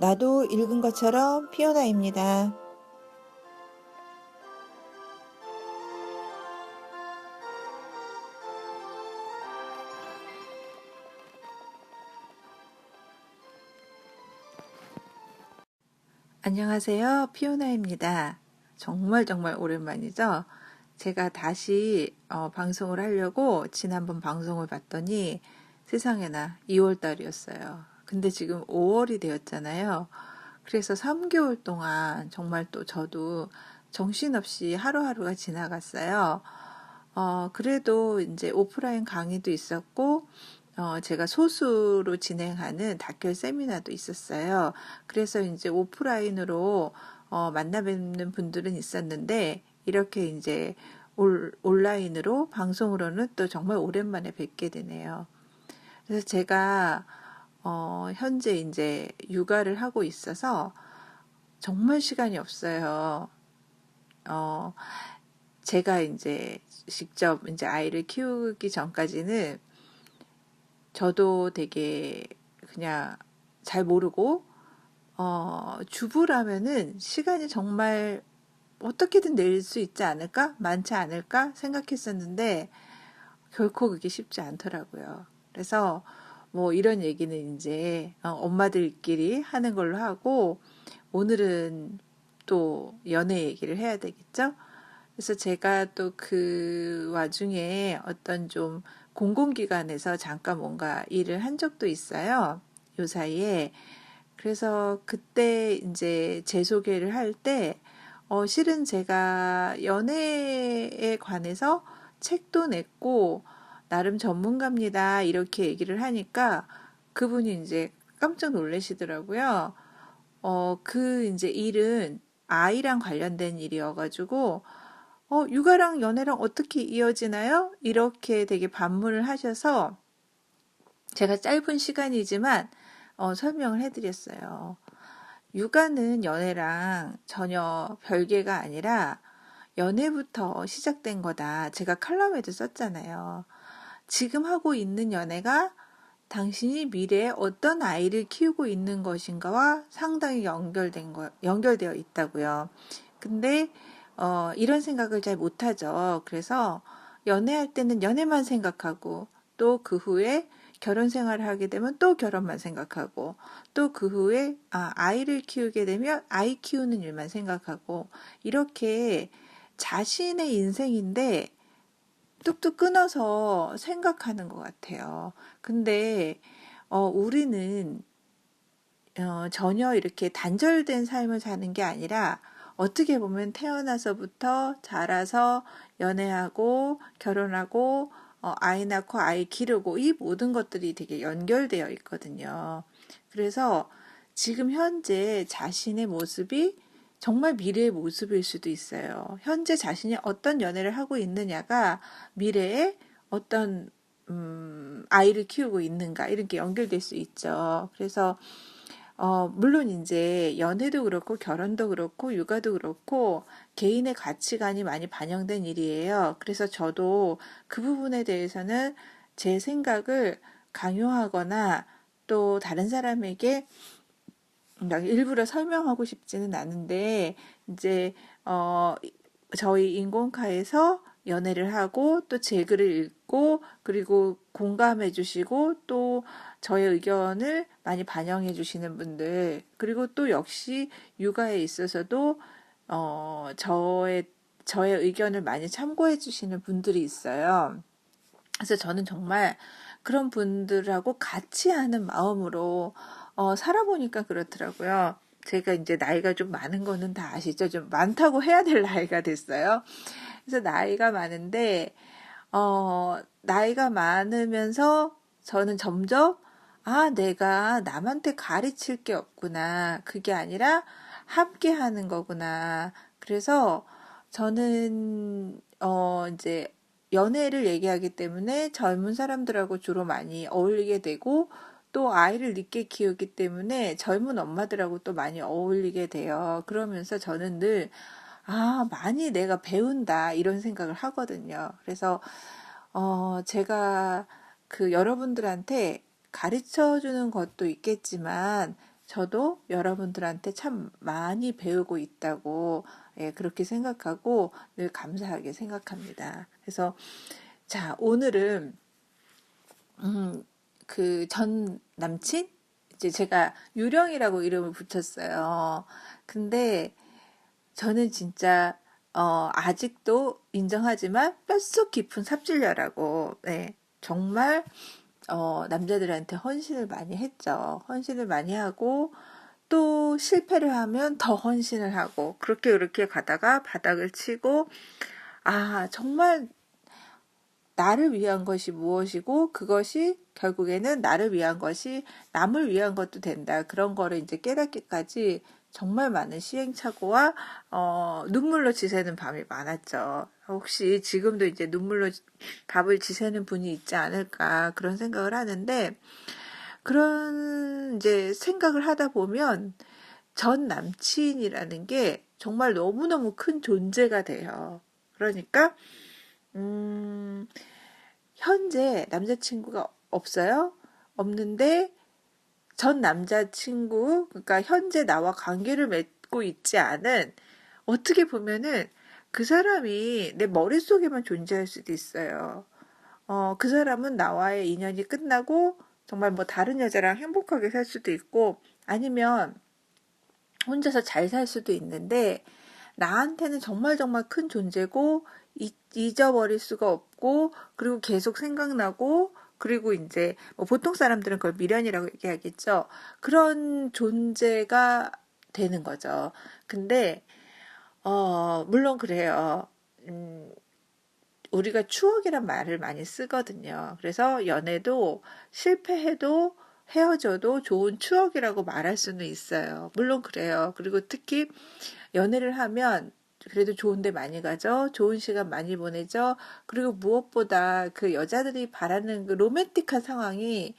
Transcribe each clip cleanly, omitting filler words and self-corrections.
나도 읽은 것처럼 피오나입니다. 안녕하세요. 피오나입니다. 정말 오랜만이죠? 제가 다시 방송을 하려고 지난번 방송을 봤더니 세상에나 2월 달이었어요. 근데 지금 5월이 되었잖아요. 그래서 3개월 동안 정말 또 저도 정신없이 하루하루가 지나갔어요. 그래도 이제 오프라인 강의도 있었고, 제가 소수로 진행하는 다큐 세미나도 있었어요. 그래서 이제 오프라인으로 만나 뵙는 분들은 있었는데, 이렇게 이제 온라인으로 방송으로는 또 정말 오랜만에 뵙게 되네요. 그래서 제가 현재 이제 육아를 하고 있어서 정말 시간이 없어요. 어, 제가 이제 직접 이제 아이를 키우기 전까지는 저도 되게 그냥 잘 모르고, 주부라면은 시간이 정말 어떻게든 낼 수 있지 않을까? 많지 않을까? 생각했었는데, 결코 그게 쉽지 않더라고요. 그래서 뭐 이런 얘기는 이제 엄마들끼리 하는 걸로 하고, 오늘은 또 연애 얘기를 해야 되겠죠? 그래서 제가 또 그 와중에 어떤 좀 공공기관에서 잠깐 뭔가 일을 한 적도 있어요. 요 사이에. 그래서 그때 이제 제 소개를 할 때, 실은 제가 연애에 관해서 책도 냈고, 나름 전문가입니다. 이렇게 얘기를 하니까 그분이 이제 깜짝 놀라시더라고요. 그 이제 일은 아이랑 관련된 일이어가지고, 육아랑 연애랑 어떻게 이어지나요? 이렇게 되게 반문을 하셔서 제가 짧은 시간이지만 설명을 해드렸어요. 육아는 연애랑 전혀 별개가 아니라 연애부터 시작된 거다. 제가 칼럼에도 썼잖아요. 지금 하고 있는 연애가 당신이 미래에 어떤 아이를 키우고 있는 것인가와 상당히 연결되어 있다고요. 근데 이런 생각을 잘 못하죠. 그래서 연애할 때는 연애만 생각하고 또 그 후에 결혼 생활을 하게 되면 또 결혼만 생각하고 또 그 후에 아이를 키우게 되면 아이 키우는 일만 생각하고 이렇게 자신의 인생인데 뚝뚝 끊어서 생각하는 것 같아요. 근데 우리는 전혀 이렇게 단절된 삶을 사는 게 아니라 어떻게 보면 태어나서부터 자라서 연애하고 결혼하고 아이 낳고 아이 기르고 이 모든 것들이 되게 연결되어 있거든요. 그래서 지금 현재 자신의 모습이 정말 미래의 모습일 수도 있어요. 현재 자신이 어떤 연애를 하고 있느냐가 미래에 어떤 아이를 키우고 있는가 이렇게 연결될 수 있죠. 그래서 물론 이제 연애도 그렇고 결혼도 그렇고 육아도 그렇고 개인의 가치관이 많이 반영된 일이에요. 그래서 저도 그 부분에 대해서는 제 생각을 강요하거나 또 다른 사람에게 일부러 설명하고 싶지는 않은데 이제 저희 인공카에서 연애를 하고 또 제 글을 읽고 그리고 공감해 주시고 또 저의 의견을 많이 반영해 주시는 분들 그리고 또 역시 육아에 있어서도 저의 의견을 많이 참고해 주시는 분들이 있어요. 그래서 저는 정말 그런 분들하고 같이 하는 마음으로 살아보니까 그렇더라고요. 제가 이제 나이가 좀 많은 거는 다 아시죠? 좀 많다고 해야 될 나이가 됐어요. 그래서 나이가 많은데, 나이가 많으면서 저는 점점, 내가 남한테 가르칠 게 없구나. 그게 아니라 함께 하는 거구나. 그래서 저는, 이제 연애를 얘기하기 때문에 젊은 사람들하고 주로 많이 어울리게 되고, 또 아이를 늦게 키우기 때문에 젊은 엄마들하고 또 많이 어울리게 돼요. 그러면서 저는 늘 많이 내가 배운다, 이런 생각을 하거든요. 그래서, 제가 그 여러분들한테 가르쳐 주는 것도 있겠지만, 저도 여러분들한테 참 많이 배우고 있다고 예, 그렇게 생각하고 늘 감사하게 생각합니다. 그래서 자, 오늘은 그 전 남친? 이제 제가 유령이라고 이름을 붙였어요. 근데 저는 진짜 아직도 인정하지만 뼛속 깊은 삽질녀라고 네, 정말 남자들한테 헌신을 많이 했죠. 헌신을 많이 하고 또 실패를 하면 더 헌신을 하고 그렇게 가다가 바닥을 치고 아 정말 나를 위한 것이 무엇이고 그것이 결국에는 나를 위한 것이 남을 위한 것도 된다. 그런 거를 이제 깨닫기까지 정말 많은 시행착오와 눈물로 지새는 밤이 많았죠. 혹시 지금도 이제 눈물로 밥을 지새는 분이 있지 않을까 그런 생각을 하는데 그런 이제 생각을 하다 보면 전 남친이라는 게 정말 너무너무 큰 존재가 돼요. 그러니까 현재 남자친구가 없어요? 없는데 전 남자친구, 그러니까 현재 나와 관계를 맺고 있지 않은 어떻게 보면은 그 사람이 내 머릿속에만 존재할 수도 있어요. 그 사람은 나와의 인연이 끝나고 정말 뭐 다른 여자랑 행복하게 살 수도 있고 아니면 혼자서 잘 살 수도 있는데 나한테는 정말 정말 큰 존재고 잊어버릴 수가 없고 그리고 계속 생각나고 그리고 이제 뭐 보통 사람들은 그걸 미련이라고 얘기하겠죠. 그런 존재가 되는 거죠. 근데 물론 그래요. 우리가 추억이란 말을 많이 쓰거든요. 그래서 연애도 실패해도 헤어져도 좋은 추억이라고 말할 수는 있어요. 물론 그래요. 그리고 특히 연애를 하면 그래도 좋은 데 많이 가죠. 좋은 시간 많이 보내죠. 그리고 무엇보다 그 여자들이 바라는 그 로맨틱한 상황이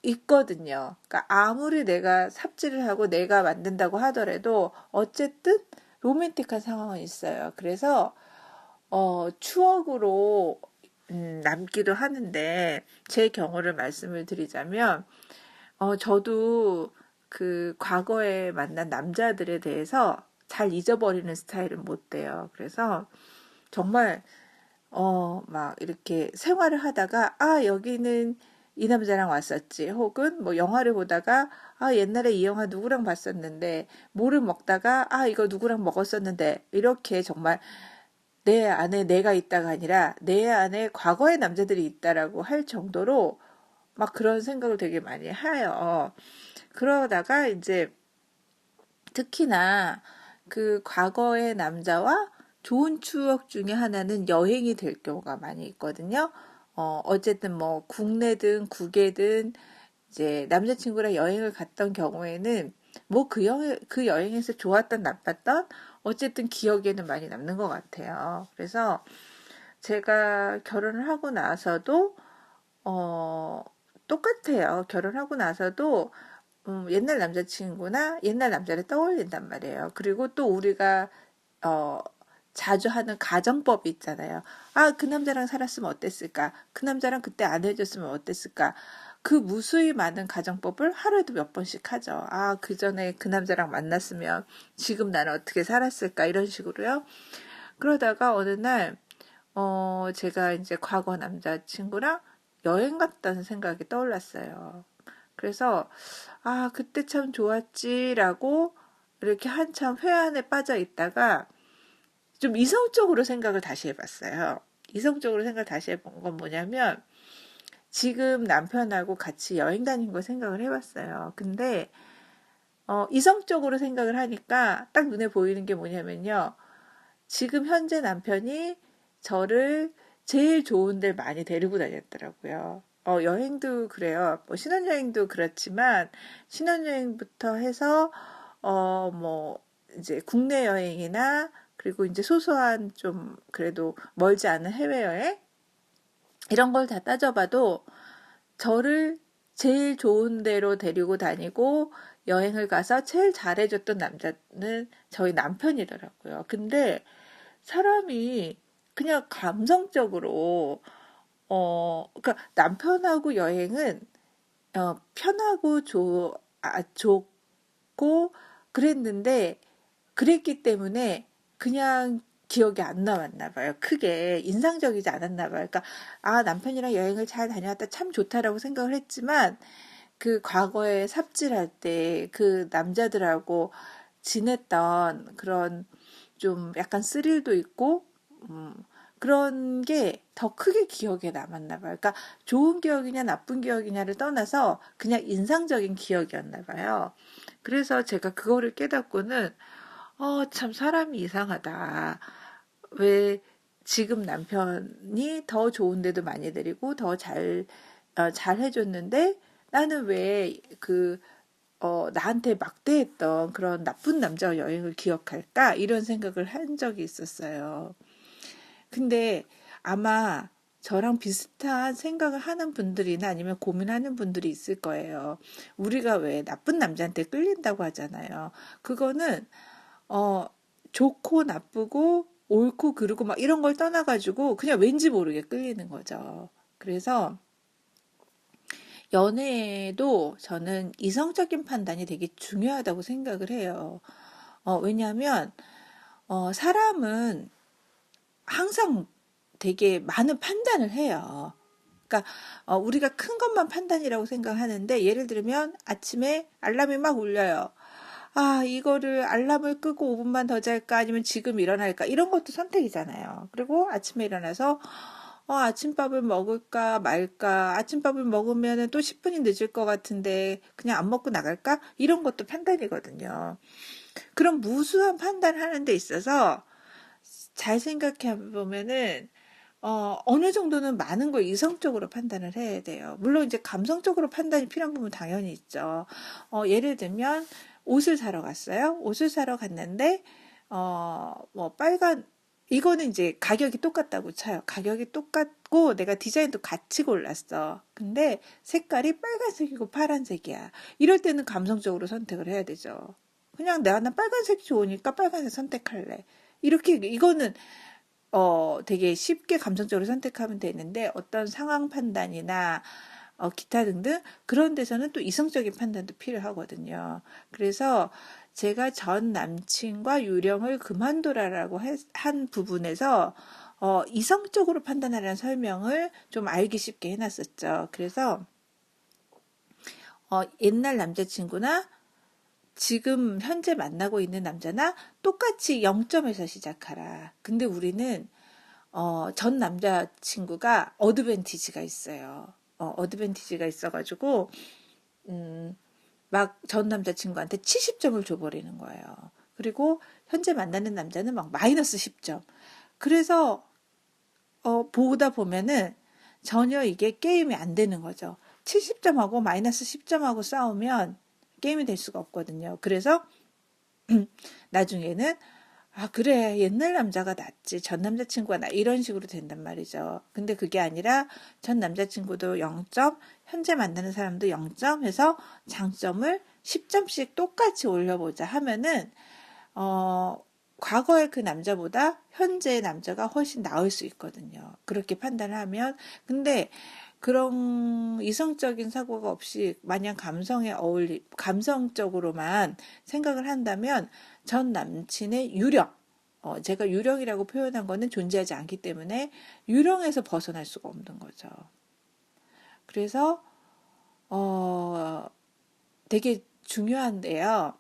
있거든요. 그러니까 아무리 내가 삽질을 하고 내가 만든다고 하더라도 어쨌든 로맨틱한 상황은 있어요. 그래서 추억으로 남기도 하는데 제 경우를 말씀을 드리자면 저도 그 과거에 만난 남자들에 대해서 잘 잊어버리는 스타일은 못 돼요. 그래서 정말 막 이렇게 생활을 하다가 아 여기는 이 남자랑 왔었지 혹은 뭐 영화를 보다가 아 옛날에 이 영화 누구랑 봤었는데 뭐를 먹다가 아 이거 누구랑 먹었었는데 이렇게 정말 내 안에 내가 있다가 아니라 내 안에 과거의 남자들이 있다라고 할 정도로 막 그런 생각을 되게 많이 해요. 그러다가 이제 특히나 그 과거의 남자와 좋은 추억 중에 하나는 여행이 될 경우가 많이 있거든요. 어쨌든 뭐 국내든 국외든 이제 남자친구랑 여행을 갔던 경우에는 뭐 그 여행에서 좋았던 나빴던 어쨌든 기억에는 많이 남는 것 같아요. 그래서 제가 결혼을 하고 나서도 어, 똑같아요. 결혼하고 나서도 옛날 남자친구나 옛날 남자를 떠올린단 말이에요. 그리고 또 우리가 어, 자주 하는 가정법이 있잖아요. 아, 그 남자랑 살았으면 어땠을까? 그 남자랑 그때 안 해줬으면 어땠을까? 그 무수히 많은 가정법을 하루에도 몇 번씩 하죠. 아, 그 전에 그 남자랑 만났으면 지금 나는 어떻게 살았을까? 이런 식으로요. 그러다가 어느 날, 제가 이제 과거 남자친구랑 여행 갔다는 생각이 떠올랐어요. 그래서, 아, 그때 참 좋았지라고 이렇게 한참 회한에 빠져 있다가 좀 이성적으로 생각을 다시 해봤어요. 이성적으로 생각을 다시 해본 건 뭐냐면, 지금 남편하고 같이 여행 다닌 거 생각을 해봤어요. 근데, 이성적으로 생각을 하니까 딱 눈에 보이는 게 뭐냐면요. 지금 현재 남편이 저를 제일 좋은 데 많이 데리고 다녔더라고요. 여행도 그래요. 뭐 신혼여행도 그렇지만 신혼여행부터 해서 뭐 이제 국내 여행이나 그리고 이제 소소한 좀 그래도 멀지 않은 해외여행 이런 걸 다 따져봐도 저를 제일 좋은 데로 데리고 다니고 여행을 가서 제일 잘해줬던 남자는 저희 남편이더라고요. 근데 사람이 그냥 감성적으로 그러니까 남편하고 여행은 편하고 좋고 그랬는데 그랬기 때문에 그냥 기억이 안 남았나 봐요. 크게 인상적이지 않았나 봐요. 그러니까 남편이랑 여행을 잘 다녀왔다 참 좋다라고 생각을 했지만 그 과거에 삽질할 때 그 남자들하고 지냈던 그런 좀 약간 스릴도 있고 음, 그런 게 더 크게 기억에 남았나 봐요. 그러니까 좋은 기억이냐 나쁜 기억이냐를 떠나서 그냥 인상적인 기억이었나 봐요. 그래서 제가 그거를 깨닫고는 참 사람이 이상하다. 왜 지금 남편이 더 좋은 데도 많이 데리고 더 잘 해줬는데 나는 왜 나한테 막대했던 그런 나쁜 남자 여행을 기억할까? 이런 생각을 한 적이 있었어요. 근데 아마 저랑 비슷한 생각을 하는 분들이나 아니면 고민하는 분들이 있을 거예요. 우리가 왜 나쁜 남자한테 끌린다고 하잖아요. 그거는 어, 좋고 나쁘고 옳고 그르고 막 이런 걸 떠나가지고 그냥 왠지 모르게 끌리는 거죠. 그래서 연애에도 저는 이성적인 판단이 되게 중요하다고 생각을 해요. 왜냐하면 사람은 항상 되게 많은 판단을 해요. 그러니까 우리가 큰 것만 판단이라고 생각하는데 예를 들면 아침에 알람이 막 울려요. 이거를 알람을 끄고 5분만 더 잘까 아니면 지금 일어날까 이런 것도 선택이잖아요. 그리고 아침에 일어나서 아침밥을 먹을까 말까 아침밥을 먹으면 또 10분이 늦을 것 같은데 그냥 안 먹고 나갈까 이런 것도 판단이거든요. 그런 무수한 판단하는 데 있어서 잘 생각해 보면은 어느 정도는 많은 걸 이성적으로 판단을 해야 돼요. 물론 이제 감성적으로 판단이 필요한 부분 당연히 있죠. 예를 들면 옷을 사러 갔어요. 옷을 사러 갔는데 뭐 빨간 이거는 이제 가격이 똑같다고 쳐요. 가격이 똑같고 내가 디자인도 같이 골랐어. 근데 색깔이 빨간색이고 파란색이야. 이럴 때는 감성적으로 선택을 해야 되죠. 그냥 나 빨간색이 좋으니까 빨간색 선택할래. 이렇게 이거는 되게 쉽게 감성적으로 선택하면 되는데 어떤 상황 판단이나 기타 등등 그런 데서는 또 이성적인 판단도 필요하거든요. 그래서 제가 전 남친과 유령을 그만둬라라고 한 부분에서 이성적으로 판단하라는 설명을 좀 알기 쉽게 해놨었죠. 그래서 옛날 남자친구나 지금 현재 만나고 있는 남자나 똑같이 0점에서 시작하라. 근데 우리는 전 남자친구가 어드밴티지가 있어요. 어드밴티지가 있어가지고 막 전 남자친구한테 70점을 줘버리는 거예요. 그리고 현재 만나는 남자는 막 마이너스 10점. 그래서 보다 보면은 전혀 이게 게임이 안 되는 거죠. 70점하고 마이너스 10점하고 싸우면 게임이 될 수가 없거든요. 그래서 나중에는 그래 옛날 남자가 낫지 전 남자친구가 나 이런 식으로 된단 말이죠. 근데 그게 아니라 전 남자친구도 0점 현재 만나는 사람도 0점 해서 장점을 10점씩 똑같이 올려보자 하면은 과거의 그 남자보다 현재의 남자가 훨씬 나을 수 있거든요. 그렇게 판단을 하면 근데 그런 이성적인 사고가 없이 마냥 감성적으로만 생각을 한다면 전 남친의 유령, 제가 유령이라고 표현한 거는 존재하지 않기 때문에 유령에서 벗어날 수가 없는 거죠. 그래서 되게 중요한데요.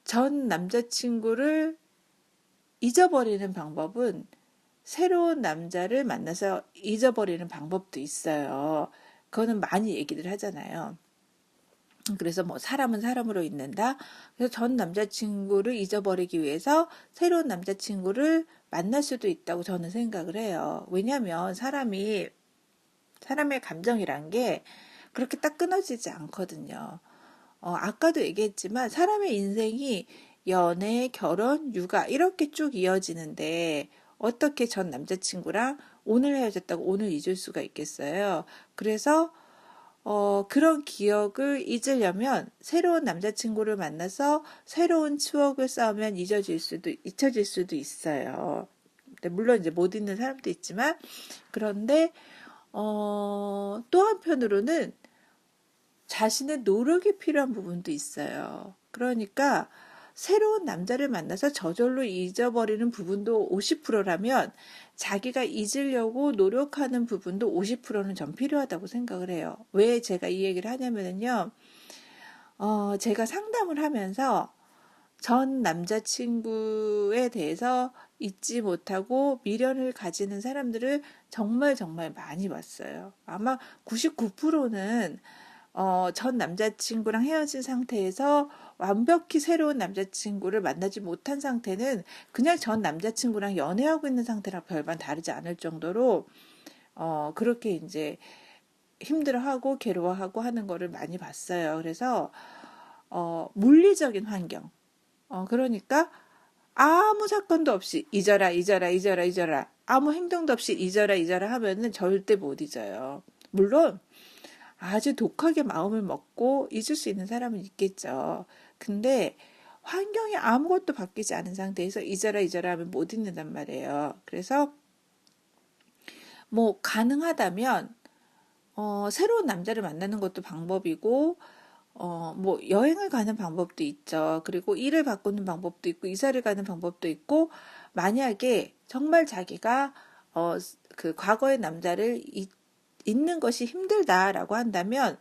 전 남자친구를 잊어버리는 방법은 새로운 남자를 만나서 잊어버리는 방법도 있어요. 그거는 많이 얘기를 하잖아요. 그래서 뭐 사람은 사람으로 잊는다. 그래서 전 남자친구를 잊어버리기 위해서 새로운 남자친구를 만날 수도 있다고 저는 생각을 해요. 왜냐하면 사람의 감정이란 게 그렇게 딱 끊어지지 않거든요. 아까도 얘기했지만 사람의 인생이 연애, 결혼, 육아 이렇게 쭉 이어지는데 어떻게 전 남자친구랑 오늘 헤어졌다고 오늘 잊을 수가 있겠어요. 그래서 그런 기억을 잊으려면 새로운 남자친구를 만나서 새로운 추억을 쌓으면 잊혀질 수도 있어요. 물론 이제 못 잊는 사람도 있지만 그런데 또 한편으로는 자신의 노력이 필요한 부분도 있어요. 그러니까 새로운 남자를 만나서 저절로 잊어버리는 부분도 50%라면 자기가 잊으려고 노력하는 부분도 50%는 전 필요하다고 생각을 해요. 왜 제가 이 얘기를 하냐면요. 제가 상담을 하면서 전 남자친구에 대해서 잊지 못하고 미련을 가지는 사람들을 정말 정말 많이 봤어요. 아마 99%는 전 남자친구랑 헤어진 상태에서 완벽히 새로운 남자친구를 만나지 못한 상태는 그냥 전 남자친구랑 연애하고 있는 상태랑 별반 다르지 않을 정도로 그렇게 이제 힘들어하고 괴로워하고 하는 거를 많이 봤어요. 그래서 물리적인 환경, 그러니까 아무 사건도 없이 잊어라 잊어라 잊어라 잊어라, 아무 행동도 없이 잊어라 잊어라 하면은 절대 못 잊어요. 물론 아주 독하게 마음을 먹고 잊을 수 있는 사람은 있겠죠. 근데 환경이 아무것도 바뀌지 않은 상태에서 잊어라 잊어라 하면 못 잊는단 말이에요. 그래서 뭐 가능하다면 새로운 남자를 만나는 것도 방법이고, 뭐 여행을 가는 방법도 있죠. 그리고 일을 바꾸는 방법도 있고, 이사를 가는 방법도 있고, 만약에 정말 자기가 그 과거의 남자를 잊는 것이 힘들다라고 한다면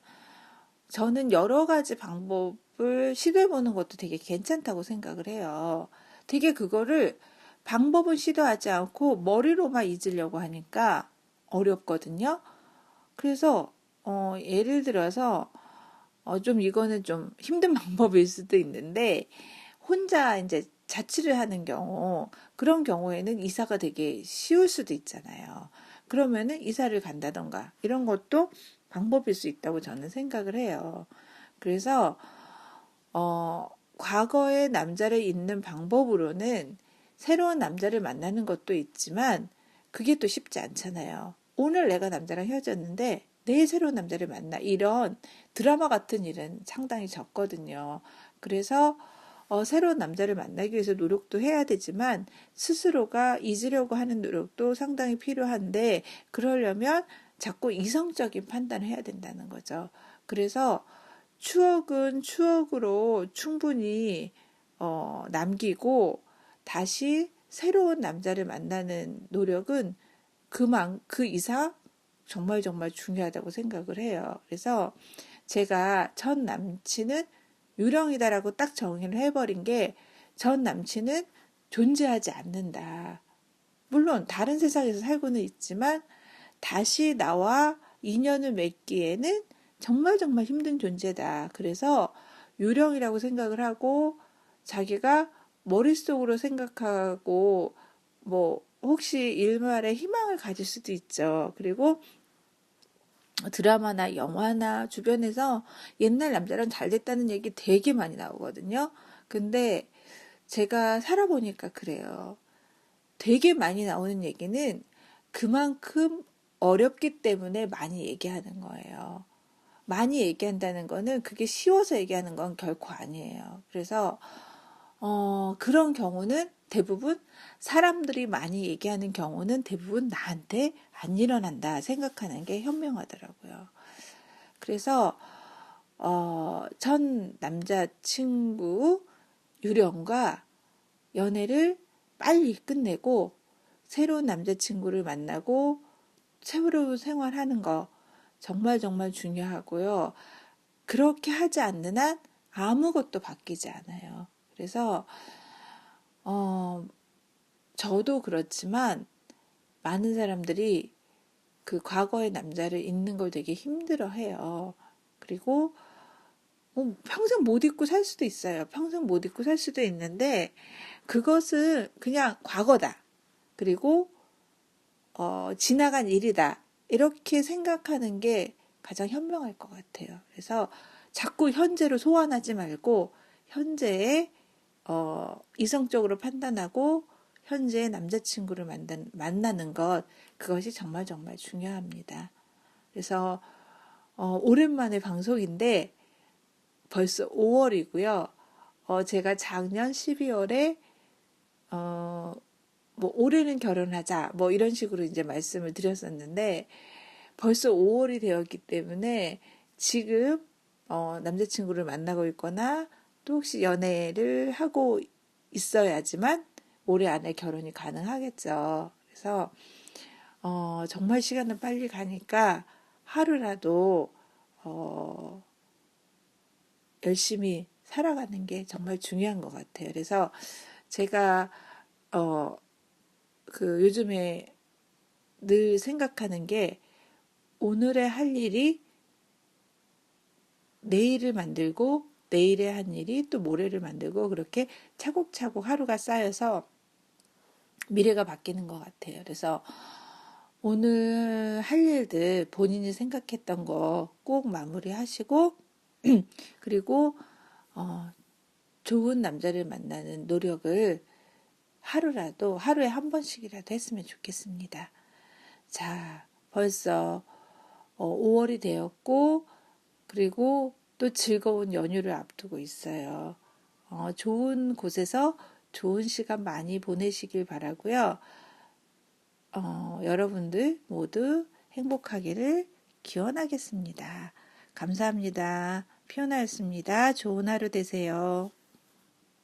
저는 여러 가지 방법을 시도해보는 것도 되게 괜찮다고 생각을 해요. 되게 그거를 방법은 시도하지 않고 머리로만 잊으려고 하니까 어렵거든요. 그래서 예를 들어서 좀 이거는 좀 힘든 방법일 수도 있는데 혼자 이제 자취를 하는 경우, 그런 경우에는 이사가 되게 쉬울 수도 있잖아요. 그러면은 이사를 간다던가 이런 것도 방법일 수 있다고 저는 생각을 해요. 그래서 과거의 남자를 잊는 방법으로는 새로운 남자를 만나는 것도 있지만 그게 또 쉽지 않잖아요. 오늘 내가 남자랑 헤어졌는데 내일 새로운 남자를 만나, 이런 드라마 같은 일은 상당히 적거든요. 그래서 새로운 남자를 만나기 위해서 노력도 해야 되지만 스스로가 잊으려고 하는 노력도 상당히 필요한데, 그러려면 자꾸 이성적인 판단을 해야 된다는 거죠. 그래서 추억은 추억으로 충분히 남기고 다시 새로운 남자를 만나는 노력은 그 이상 정말 정말 중요하다고 생각을 해요. 그래서 제가 전 남친은 유령이다라고 딱 정의를 해버린 게, 전 남친은 존재하지 않는다. 물론 다른 세상에서 살고는 있지만 다시 나와 인연을 맺기에는 정말 정말 힘든 존재다. 그래서 유령이라고 생각을 하고 자기가 머릿속으로 생각하고 뭐 혹시 일말의 희망을 가질 수도 있죠. 그리고 드라마나 영화나 주변에서 옛날 남자랑 잘 됐다는 얘기 되게 많이 나오거든요. 근데 제가 살아보니까 그래요. 되게 많이 나오는 얘기는 그만큼 어렵기 때문에 많이 얘기하는 거예요. 많이 얘기한다는 거는 그게 쉬워서 얘기하는 건 결코 아니에요. 그래서 그런 경우는 대부분, 사람들이 많이 얘기하는 경우는 대부분 나한테 안 일어난다 생각하는 게 현명하더라고요. 그래서 전 남자친구 유령과 연애를 빨리 끝내고 새로운 남자친구를 만나고 새로운 생활하는 거 정말 정말 중요하고요. 그렇게 하지 않는 한 아무것도 바뀌지 않아요. 그래서 저도 그렇지만 많은 사람들이 그 과거의 남자를 잊는 걸 되게 힘들어해요. 그리고 평생 못 잊고 살 수도 있어요. 평생 못 잊고 살 수도 있는데 그것은 그냥 과거다. 그리고 지나간 일이다. 이렇게 생각하는 게 가장 현명할 것 같아요. 그래서 자꾸 현재로 소환하지 말고 현재에 이성적으로 판단하고 현재의 남자친구를 만나는 것, 그것이 정말 정말 중요합니다. 그래서 오랜만에 방송인데 벌써 5월이고요. 제가 작년 12월에 뭐 올해는 결혼하자 뭐 이런 식으로 이제 말씀을 드렸었는데 벌써 5월이 되었기 때문에 지금 남자친구를 만나고 있거나 또 혹시 연애를 하고 있어야지만 올해 안에 결혼이 가능하겠죠. 그래서 정말 시간은 빨리 가니까 하루라도 어, 열심히 살아가는 게 정말 중요한 것 같아요. 그래서 제가 요즘에 늘 생각하는 게 오늘의 할 일이 내일을 만들고 내일의 한 일이 또 모레를 만들고 그렇게 차곡차곡 하루가 쌓여서 미래가 바뀌는 것 같아요. 그래서 오늘 할 일들 본인이 생각했던 거 꼭 마무리하시고 그리고 좋은 남자를 만나는 노력을 하루에 한 번씩이라도 했으면 좋겠습니다. 자, 벌써 5월이 되었고 그리고 또 즐거운 연휴를 앞두고 있어요. 좋은 곳에서 좋은 시간 많이 보내시길 바라고요. 여러분들 모두 행복하기를 기원하겠습니다. 감사합니다. 피오나였습니다. 좋은 하루 되세요.